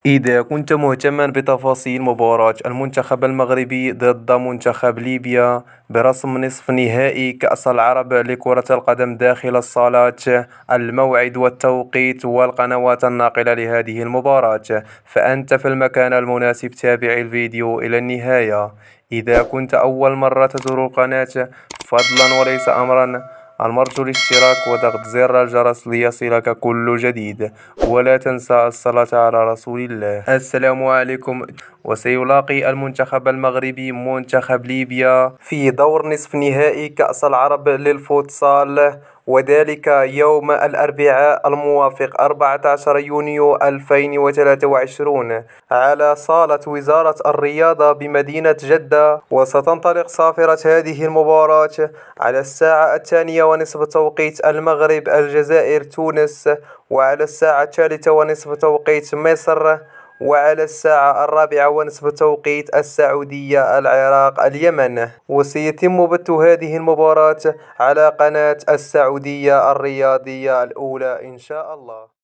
إذا كنت مهتما بتفاصيل مباراة المنتخب المغربي ضد منتخب ليبيا برسم نصف نهائي كأس العرب لكرة القدم داخل الصالات، الموعد والتوقيت والقنوات الناقلة لهذه المباراة، فأنت في المكان المناسب. تابع الفيديو إلى النهاية. إذا كنت أول مرة تزور القناة، فضلا وليس أمرا، المرجو الاشتراك وضغط زر الجرس ليصلك كل جديد، ولا تنسى الصلاة على رسول الله. السلام عليكم. وسيلاقي المنتخب المغربي منتخب ليبيا في دور نصف نهائي كأس العرب للفوتسال، وذلك يوم الأربعاء الموافق 14 يونيو 2023 على صالة وزارة الرياضة بمدينة جدة. وستنطلق صافرة هذه المباراة على الساعة 2:30 توقيت المغرب الجزائر تونس، وعلى الساعة 3:30 توقيت مصر، وعلى الساعة 4:30 توقيت السعودية العراق اليمن. وسيتم بث هذه المباراة على قناة السعودية الرياضية الأولى إن شاء الله.